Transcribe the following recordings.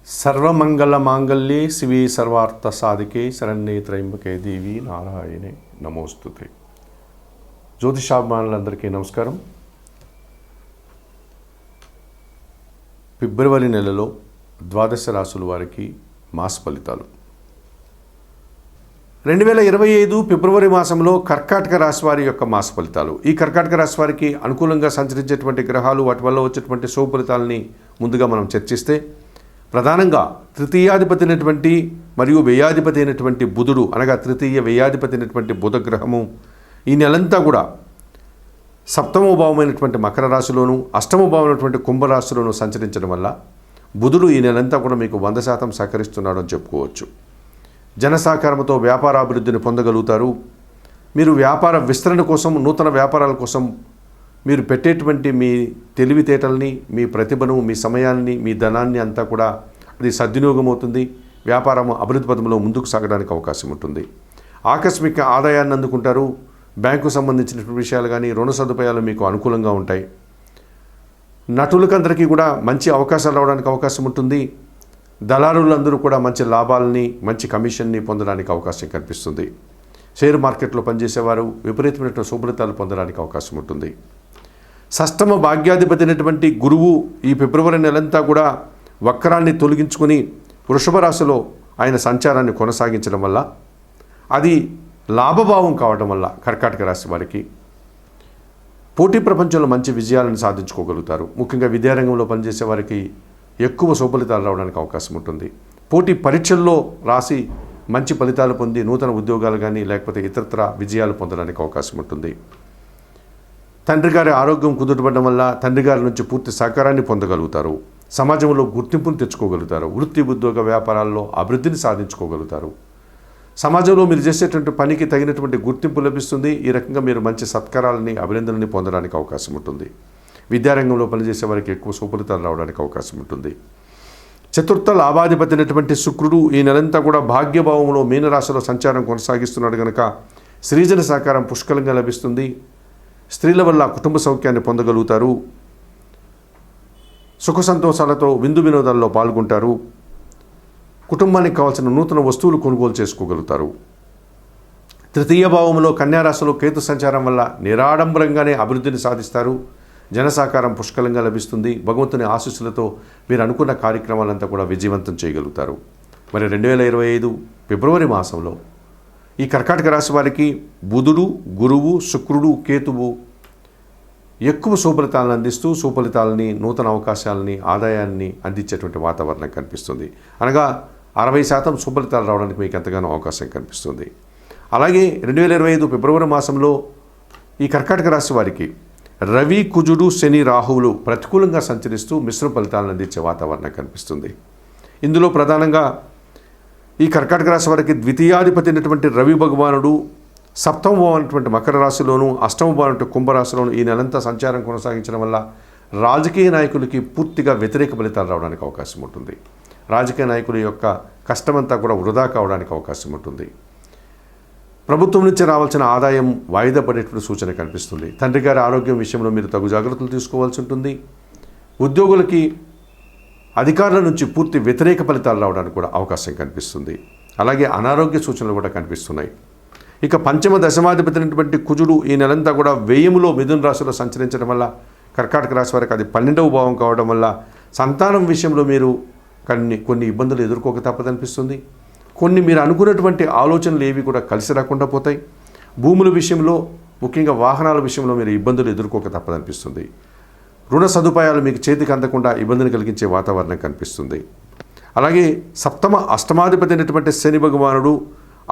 సర్వమంగళ మాంగళ్యే శివే సర్వార్థ సాధికే శరణ్యే త్రయంబకే దేవి నారాయణే నమోస్తుతే. జ్యోతిషాభిమానులందరికీ నమస్కారం. ఫిబ్రవరి నెలలో ద్వాదశ రాశుల వారికి మాస ఫలితాలు. 2025 ఫిబ్రవరి మాసంలో కర్కాటక రాశి వారి యొక్క మాస ఫలితాలు. ఈ కర్కాటక రాశి వారికి అనుకూలంగా సంచరించేటువంటి గ్రహాలు, వాటి వల్ల వచ్చేటువంటి శుభ ఫలితాలని ముందుగా మనం చర్చిస్తే, ప్రధానంగా తృతీయాధిపతి అయినటువంటి మరియు వ్యయాధిపతి అయినటువంటి బుధుడు, అనగా తృతీయ వ్యయాధిపతి అయినటువంటి బుధ గ్రహము ఈ నెలంతా కూడా సప్తమ భావమైనటువంటి మకర రాశిలోను, అష్టమ భావమైనటువంటి కుంభరాశిలోను సంచరించడం వల్ల బుధుడు ఈ నెలంతా కూడా మీకు 100% సహకరిస్తున్నాడు అని చెప్పుకోవచ్చు. జన సహకారంతో వ్యాపార అభివృద్ధిని పొందగలుగుతారు. మీరు వ్యాపార విస్తరణ కోసం, నూతన వ్యాపారాల కోసం మీరు పెట్టేటువంటి మీ తెలివితేటల్ని, మీ ప్రతిభను, మీ సమయాన్ని, మీ ధనాన్ని అంతా కూడా అది సద్వినియోగం అవుతుంది. వ్యాపారం అభివృద్ధి పథంలో ముందుకు సాగడానికి అవకాశం ఉంటుంది. ఆకస్మిక ఆదాయాన్ని అందుకుంటారు. బ్యాంకు సంబంధించిన విషయాలు కానీ, రుణ సదుపాయాలు మీకు అనుకూలంగా ఉంటాయి. నటులకందరికీ కూడా మంచి అవకాశాలు రావడానికి అవకాశం ఉంటుంది. దళారులందరూ కూడా మంచి లాభాలని, మంచి కమిషన్ని పొందడానికి అవకాశం కనిపిస్తుంది. షేర్ మార్కెట్లో పనిచేసేవారు విపరీతమైన శుభ్రతలు పొందడానికి అవకాశం ఉంటుంది. షష్టమ భాగ్యాధిపతి అయినటువంటి గురువు ఈ ఫిబ్రవరి నెలంతా కూడా వక్రాన్ని తొలగించుకొని వృషభ రాశిలో ఆయన సంచారాన్ని కొనసాగించడం వల్ల, అది లాభభావం కావడం వల్ల కర్కాటక రాశి వారికి పోటీ ప్రపంచంలో మంచి విజయాలను సాధించుకోగలుగుతారు. ముఖ్యంగా విద్యారంగంలో పనిచేసే వారికి ఎక్కువ శుభఫలితాలు రావడానికి అవకాశం ఉంటుంది. పోటీ పరీక్షల్లో రాసి మంచి ఫలితాలు పొంది నూతన ఉద్యోగాలు కానీ, లేకపోతే ఇతరత్ర విజయాలు పొందడానికి అవకాశం ఉంటుంది. తండ్రి గారి ఆరోగ్యం కుదుటపడడం వల్ల తండ్రి గారి నుంచి పూర్తి సహకారాన్ని పొందగలుగుతారు. సమాజంలో గుర్తింపును తెచ్చుకోగలుగుతారు. వృత్తి, ఉద్యోగ, వ్యాపారాల్లో అభివృద్ధిని సాధించుకోగలుగుతారు. సమాజంలో మీరు చేసేటువంటి పనికి తగినటువంటి గుర్తింపు లభిస్తుంది. ఈ రకంగా మీరు మంచి సత్కారాలని, అభినందనని పొందడానికి అవకాశం ఉంటుంది. విద్యారంగంలో పనిచేసే వారికి ఎక్కువ సుఫలితాలు రావడానికి అవకాశం ఉంటుంది. చతుర్థ లాభాధిపతి అయినటువంటి శుక్రుడు ఈ నెలంతా కూడా భాగ్యభావంలో మీనరాశిలో సంచారం కొనసాగిస్తున్నాడు కనుక స్త్రీజన సహకారం పుష్కలంగా లభిస్తుంది. స్త్రీల వల్ల కుటుంబ సౌఖ్యాన్ని పొందగలుగుతారు. సుఖ సంతోషాలతో విందు వినోదాల్లో పాల్గొంటారు. కుటుంబానికి కావాల్సిన నూతన వస్తువులు కొనుగోలు చేసుకోగలుగుతారు. తృతీయ భావంలో కన్యారాశిలో కేతు సంచారం వల్ల నిరాడంబరంగానే అభివృద్ధిని సాధిస్తారు. జన సహకారం పుష్కలంగా లభిస్తుంది. భగవంతుని ఆశీస్సులతో మీరు అనుకున్న కార్యక్రమాలంతా కూడా విజయవంతం చేయగలుగుతారు. మరి 2025 ఫిబ్రవరి మాసంలో ఈ కర్కాటక రాశి వారికి బుధుడు, గురువు, శుక్రుడు, కేతువు ఎక్కువ సుఫలితాలను అందిస్తూ సుఫలితాలని, నూతన అవకాశాలని, ఆదాయాన్ని అందించేటువంటి వాతావరణం కనిపిస్తుంది. అనగా 60% సుఫలితాలు రావడానికి మీకు ఎంతగానో అవకాశం కనిపిస్తుంది. అలాగే 2025 ఫిబ్రవరి మాసంలో ఈ కర్కాటక రాశి వారికి రవి, కుజుడు, శని, రాహువులు ప్రతికూలంగా సంచరిస్తూ మిశ్రమ ఫలితాలను అందించే వాతావరణం కనిపిస్తుంది. ఇందులో ప్రధానంగా ఈ కర్కాటక రాశి వారికి ద్వితీయాధిపతి అయినటువంటి రవి భగవానుడు సప్తమ భావమైనటువంటి మకర రాశిలోను, అష్టమ భావమైనటువంటి కుంభరాశిలోను ఈ నెలంతా సంచారం కొనసాగించడం వల్ల రాజకీయ నాయకులకి పూర్తిగా వ్యతిరేక ఫలితాలు రావడానికి అవకాశం ఉంటుంది. రాజకీయ నాయకుల యొక్క కష్టమంతా కూడా వృధా కావడానికి అవకాశం ఉంటుంది. ప్రభుత్వం నుంచి రావాల్సిన ఆదాయం వాయిదా పడేటువంటి సూచన కనిపిస్తుంది. తండ్రి గారి ఆరోగ్యం విషయంలో మీరు తగు జాగ్రత్తలు తీసుకోవాల్సి ఉంటుంది. ఉద్యోగులకి అధికారుల నుంచి పూర్తి వ్యతిరేక ఫలితాలు రావడానికి కూడా అవకాశం కనిపిస్తుంది. అలాగే అనారోగ్య సూచనలు కూడా కనిపిస్తున్నాయి. ఇక పంచమ దశమాధిపతి అయినటువంటి కుజుడు ఈ నెలంతా కూడా వ్యయములో మిథున రాశిలో సంచరించడం వల్ల కర్కాటక రాశి వారికి అది 12వ భావం కావడం వల్ల సంతానం విషయంలో మీరు కొన్ని ఇబ్బందులు ఎదుర్కోక తప్పదనిపిస్తుంది. కొన్ని మీరు అనుకున్నటువంటి ఆలోచనలు ఏవి కూడా కలిసి రాకుండా పోతాయి. భూముల విషయంలో, ముఖ్యంగా వాహనాల విషయంలో మీరు ఇబ్బందులు ఎదుర్కోక తప్పదనిపిస్తుంది. రుణ సదుపాయాలు మీకు చేతికి అందకుండా ఇబ్బందిని కలిగించే వాతావరణం కనిపిస్తుంది. అలాగే సప్తమ అష్టమాధిపతి అయినటువంటి శని భగవానుడు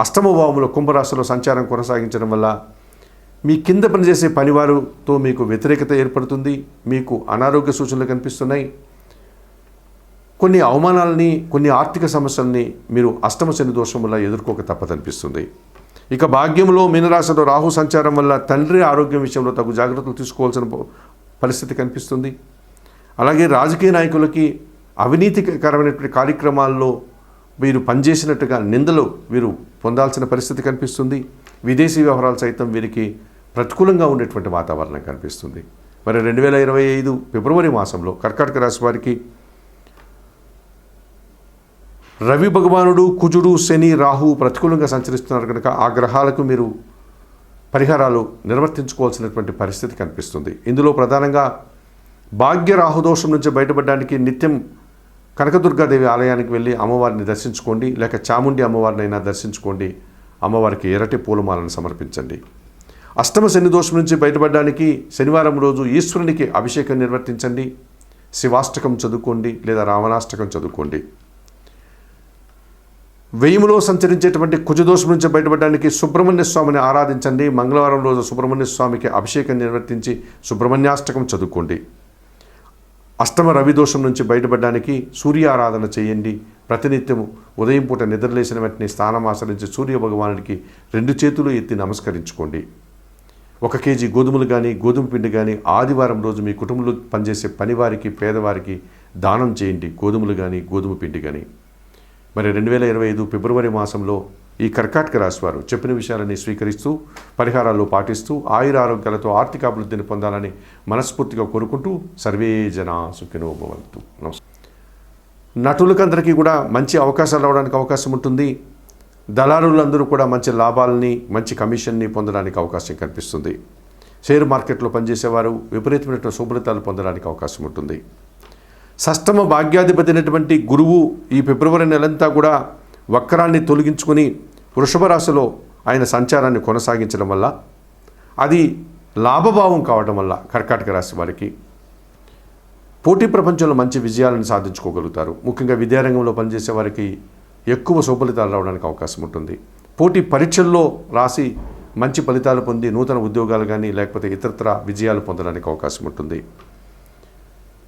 అష్టమ భావంలో కుంభరాశిలో సంచారం కొనసాగించడం వల్ల మీ కింద పనిచేసే పనివారితో మీకు వ్యతిరేకత ఏర్పడుతుంది. మీకు అనారోగ్య సూచనలు కనిపిస్తున్నాయి. కొన్ని అవమానాలని, కొన్ని ఆర్థిక సమస్యల్ని మీరు అష్టమ శని దోషం వల్ల ఎదుర్కోక తప్పదనిపిస్తుంది. ఇక భాగ్యంలో మీనరాశిలో రాహు సంచారం వల్ల తండ్రి ఆరోగ్యం విషయంలో తగు జాగ్రత్తలు తీసుకోవాల్సిన పరిస్థితి కనిపిస్తుంది. అలాగే రాజకీయ నాయకులకి అవినీతికరమైనటువంటి కార్యక్రమాల్లో వీరు పనిచేసినట్టుగా నిందలు వీరు పొందాల్సిన పరిస్థితి కనిపిస్తుంది. విదేశీ వ్యవహారాలు సైతం వీరికి ప్రతికూలంగా ఉండేటువంటి వాతావరణం కనిపిస్తుంది. మరి 2025 ఫిబ్రవరి మాసంలో కర్కాటక రాశి వారికి రవి భగవానుడు, కుజుడు, శని, రాహు ప్రతికూలంగా సంచరిస్తున్నారు కనుక ఆ గ్రహాలకు మీరు పరిహారాలు నిర్వర్తించుకోవాల్సినటువంటి పరిస్థితి కనిపిస్తుంది. ఇందులో ప్రధానంగా భాగ్య రాహుదోషం నుంచి బయటపడడానికి నిత్యం కనకదుర్గాదేవి ఆలయానికి వెళ్ళి అమ్మవారిని దర్శించుకోండి, లేక చాముండి అమ్మవారినైనా దర్శించుకోండి. అమ్మవారికి ఎర్రటి పూలమాలను సమర్పించండి. అష్టమ శని దోషం నుంచి బయటపడడానికి శనివారం రోజు ఈశ్వరునికి అభిషేకం నిర్వర్తించండి. శివాష్టకం చదువుకోండి లేదా రావణాష్టకం చదువుకోండి. వ్యయములో సంచరించేటువంటి కుజదోషం నుంచి బయటపడడానికి సుబ్రహ్మణ్య స్వామిని ఆరాధించండి. మంగళవారం రోజు సుబ్రహ్మణ్య స్వామికి అభిషేకం నిర్వర్తించి సుబ్రహ్మణ్యాష్టకం చదువుకోండి. అష్టమ రవి దోషం నుంచి బయటపడడానికి సూర్య ఆరాధన చేయండి. ప్రతినిత్యము ఉదయం పూట నిద్రలేసిన వెంటనే స్థానం ఆచరించి సూర్య భగవానుడికి 2 చేతులు ఎత్తి నమస్కరించుకోండి. 1 కేజీ గోధుమలు కానీ గోధుమ పిండి కానీ ఆదివారం రోజు మీ కుటుంబంలో పనిచేసే పనివారికి పేదవారికి దానం చేయండి. గోధుమలు కానీ గోధుమ పిండి కానీ. మరి 2025 ఫిబ్రవరి మాసంలో ఈ కర్కాటక రాశి వారు చెప్పిన విషయాలని స్వీకరిస్తూ పరిహారాలు పాటిస్తూ ఆయురారోగ్యాలతో ఆర్థిక అభివృద్ధిని పొందాలని మనస్ఫూర్తిగా కోరుకుంటూ సర్వే జనా సుఖినో భవంతు. నమస్కారం. నటులకందరికీ కూడా మంచి అవకాశాలు రావడానికి అవకాశం ఉంటుంది. దళారులందరూ కూడా మంచి లాభాలని మంచి కమిషన్ని పొందడానికి అవకాశం కనిపిస్తుంది. షేర్ మార్కెట్లో పనిచేసేవారు విపరీతమైన శుభ్రతలు పొందడానికి అవకాశం ఉంటుంది. షష్టమ భాగ్యాధిపతి అయినటువంటి గురువు ఈ ఫిబ్రవరి నెలంతా కూడా వక్రాన్ని తొలగించుకొని వృషభ రాశిలో ఆయన సంచారాన్ని కొనసాగించడం వల్ల అది లాభభావం కావడం వల్ల కర్కాటక రాశి వారికి పోటీ ప్రపంచంలో మంచి విజయాలను సాధించుకోగలుగుతారు. ముఖ్యంగా విద్యారంగంలో పనిచేసే వారికి ఎక్కువ శుభఫలితాలు రావడానికి అవకాశం ఉంటుంది. పోటీ పరీక్షల్లో రాసి మంచి ఫలితాలు పొంది నూతన ఉద్యోగాలు కానీ లేకపోతే ఇతరత్ర విజయాలు పొందడానికి అవకాశం ఉంటుంది.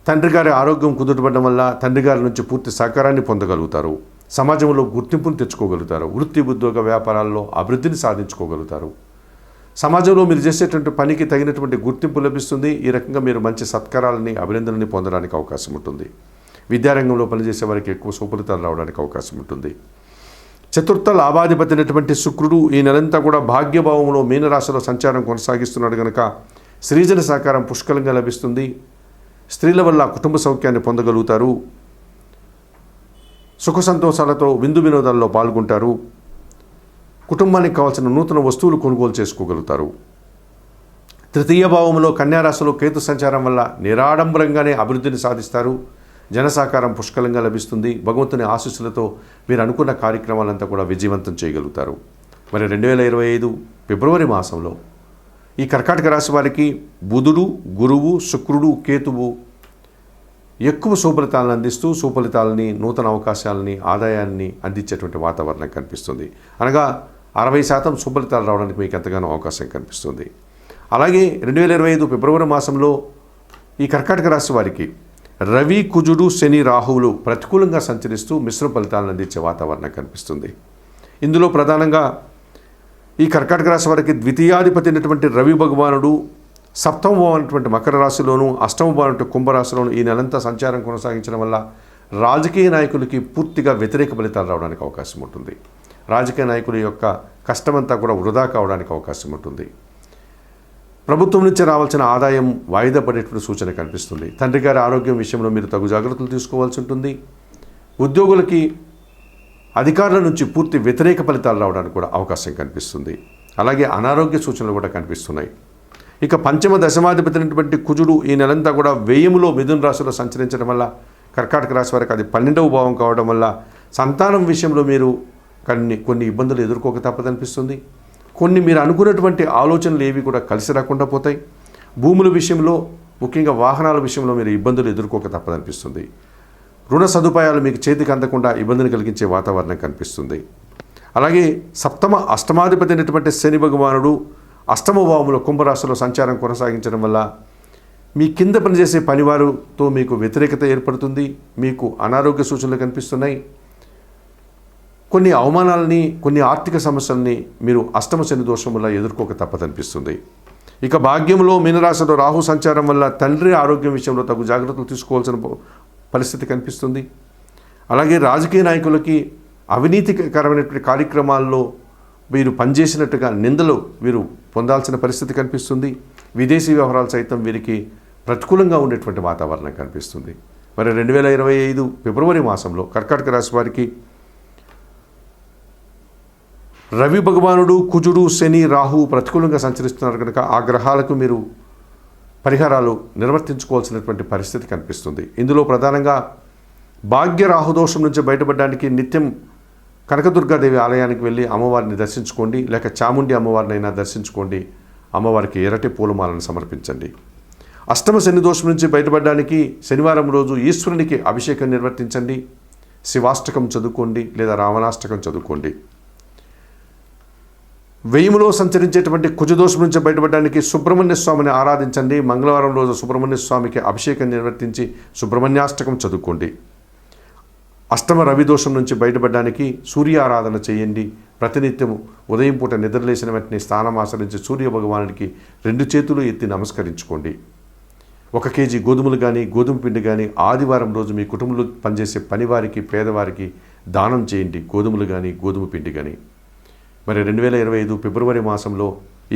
తండ్రి గారి ఆరోగ్యం కుదుటపడడం వల్ల తండ్రి గారి నుంచి పూర్తి సహకారాన్ని పొందగలుగుతారు. సమాజంలో గుర్తింపును తెచ్చుకోగలుగుతారు. వృత్తి ఉద్యోగ వ్యాపారాల్లో అభివృద్ధిని సాధించుకోగలుగుతారు. సమాజంలో మీరు చేసేటువంటి పనికి తగినటువంటి గుర్తింపు లభిస్తుంది. ఈ రకంగా మీరు మంచి సత్కారాలని అభినందనని పొందడానికి అవకాశం ఉంటుంది. విద్యారంగంలో పనిచేసే వారికి ఎక్కువ సుఫలితాలు రావడానికి అవకాశం ఉంటుంది. చతుర్థ లాభాధిపతి అయినటువంటి శుక్రుడు ఈ నెలంతా కూడా భాగ్యభావంలో మీనరాశిలో సంచారం కొనసాగిస్తున్నాడు కనుక స్త్రీజన సహకారం పుష్కలంగా లభిస్తుంది. స్త్రీల వల్ల కుటుంబ సౌఖ్యాన్ని పొందగలుగుతారు. సుఖ సంతోషాలతో విందు వినోదాల్లో పాల్గొంటారు. కుటుంబానికి కావాల్సిన నూతన వస్తువులు కొనుగోలు చేసుకోగలుగుతారు. తృతీయ భావంలో కన్యారాశిలో కేతు సంచారం వల్ల నిరాడంబరంగానే అభివృద్ధిని సాధిస్తారు. జన సహకారం పుష్కలంగా లభిస్తుంది. భగవంతుని ఆశీస్సులతో మీరు అనుకున్న కార్యక్రమాలంతా కూడా విజయవంతం చేయగలుగుతారు. మరి 2025 ఫిబ్రవరి మాసంలో ఈ కర్కాటక రాశి వారికి బుధుడు, గురువు, శుక్రుడు, కేతువు ఎక్కువ సుఫలితాలను అందిస్తూ సుఫలితాలని నూతన అవకాశాలని ఆదాయాన్ని అందించేటువంటి వాతావరణం కనిపిస్తుంది. అనగా 60% సుఫలితాలు రావడానికి మీకు ఎంతగానో అవకాశం కనిపిస్తుంది. అలాగే 2025 ఫిబ్రవరి మాసంలో ఈ కర్కాటక రాశి వారికి రవి, కుజుడు, శని, రాహువులు ప్రతికూలంగా సంచరిస్తూ మిశ్ర ఫలితాలను అందించే వాతావరణం కనిపిస్తుంది. ఇందులో ప్రధానంగా ఈ కర్కాటక రాశి వారికి ద్వితీయాధిపతి అయినటువంటి రవి భగవానుడు సప్తమ భావమైనటువంటి మకర రాశిలోను అష్టమ భావమైనటువంటి కుంభరాశిలోను ఈ నెలంతా సంచారం కొనసాగించడం వల్ల రాజకీయ నాయకులకి పూర్తిగా వ్యతిరేక ఫలితాలు రావడానికి అవకాశం ఉంటుంది. రాజకీయ నాయకుల యొక్క కష్టమంతా కూడా వృధా కావడానికి అవకాశం ఉంటుంది. ప్రభుత్వం నుంచి రావాల్సిన ఆదాయం వాయిదా పడేటువంటి సూచన కనిపిస్తుంది. తండ్రి గారి ఆరోగ్యం విషయంలో మీరు తగు జాగ్రత్తలు తీసుకోవాల్సి ఉంటుంది. ఉద్యోగులకి అధికారుల నుంచి పూర్తి వ్యతిరేక ఫలితాలు రావడానికి కూడా అవకాశం కనిపిస్తుంది. అలాగే అనారోగ్య సూచనలు కూడా కనిపిస్తున్నాయి. ఇక పంచమ దశమాధిపతి అయినటువంటి కుజుడు ఈ నెలంతా కూడా వ్యయములో మిథున రాశిలో సంచరించడం వల్ల కర్కాటక రాశి వారికి అది 12వ భావం కావడం వల్ల సంతానం విషయంలో మీరు కొన్ని ఇబ్బందులు ఎదుర్కోక తప్పదనిపిస్తుంది. కొన్ని మీరు అనుకున్నటువంటి ఆలోచనలు ఏవి కూడా కలిసి రాకుండా పోతాయి. భూముల విషయంలో ముఖ్యంగా వాహనాల విషయంలో మీరు ఇబ్బందులు ఎదుర్కోక తప్పదనిపిస్తుంది. రుణ సదుపాయాలు మీకు చేతికి అందకుండా ఇబ్బందిని కలిగించే వాతావరణం కనిపిస్తుంది. అలాగే సప్తమ అష్టమాధిపతి అయినటువంటి శని భగవానుడు అష్టమ భావంలో కుంభరాశిలో సంచారం కొనసాగించడం వల్ల మీ కింద పనిచేసే పనివారితో మీకు వ్యతిరేకత ఏర్పడుతుంది. మీకు అనారోగ్య సూచనలు కనిపిస్తున్నాయి. కొన్ని అవమానాలని కొన్ని ఆర్థిక సమస్యల్ని మీరు అష్టమ శని దోషం వల్ల ఎదుర్కోక తప్పదనిపిస్తుంది. ఇక భాగ్యంలో మీనరాశిలో రాహు సంచారం వల్ల తండ్రి ఆరోగ్యం విషయంలో తగు జాగ్రత్తలు తీసుకోవాల్సిన పరిస్థితి కనిపిస్తుంది. అలాగే రాజకీయ నాయకులకి అవినీతికరమైనటువంటి కార్యక్రమాల్లో వీరు పనిచేసినట్టుగా నిందలు వీరు పొందాల్సిన పరిస్థితి కనిపిస్తుంది. విదేశీ వ్యవహారాలు సైతం వీరికి ప్రతికూలంగా ఉండేటువంటి వాతావరణం కనిపిస్తుంది. మరి 2025 ఫిబ్రవరి మాసంలో కర్కాటక రాశి వారికి రవి భగవానుడు, కుజుడు, శని, రాహు ప్రతికూలంగా సంచరిస్తున్నారు కనుక ఆ గ్రహాలకు మీరు పరిహారాలు నిర్వర్తించుకోవాల్సినటువంటి పరిస్థితి కనిపిస్తుంది. ఇందులో ప్రధానంగా భాగ్య రాహుదోషం నుంచి బయటపడడానికి నిత్యం కనకదుర్గాదేవి ఆలయానికి వెళ్ళి అమ్మవారిని దర్శించుకోండి, లేక చాముండి అమ్మవారినైనా దర్శించుకోండి. అమ్మవారికి ఎర్రటి పూలమాలను సమర్పించండి. అష్టమ శని దోషం నుంచి బయటపడడానికి శనివారం రోజు ఈశ్వరునికి అభిషేకం నిర్వర్తించండి. శివాష్టకం చదువుకోండి లేదా రావణాష్టకం చదువుకోండి. వ్యయములో సంచరించేటువంటి కుజదోషం నుంచి బయటపడడానికి సుబ్రహ్మణ్య స్వామిని ఆరాధించండి. మంగళవారం రోజు సుబ్రహ్మణ్య స్వామికి అభిషేకం నిర్వర్తించి సుబ్రహ్మణ్యాష్టకం చదువుకోండి. అష్టమ రవి దోషం నుంచి బయటపడడానికి సూర్య ఆరాధన చేయండి. ప్రతినిత్యము ఉదయం పూట నిద్రలేసిన వెంటనే స్నానం ఆచరించి సూర్య భగవానుడికి 2 చేతులు ఎత్తి నమస్కరించుకోండి. 1 కేజీ గోధుమలు కానీ గోధుమ పిండి కానీ ఆదివారం రోజు మీ కుటుంబంలో పనిచేసే పనివారికి పేదవారికి దానం చేయండి. గోధుమలు కానీ గోధుమ పిండి కానీ. మరి 2025 ఫిబ్రవరి మాసంలో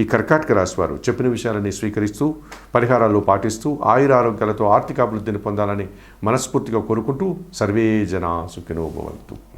ఈ కర్కాటక రాశి వారు చెప్పిన విషయాలని స్వీకరిస్తూ పరిహారాలు పాటిస్తూ ఆయురారోగ్యాలతో ఆర్థిక అభివృద్ధిని పొందాలని మనస్ఫూర్తిగా కోరుకుంటూ సర్వే జనా సుఖినో భవంతు.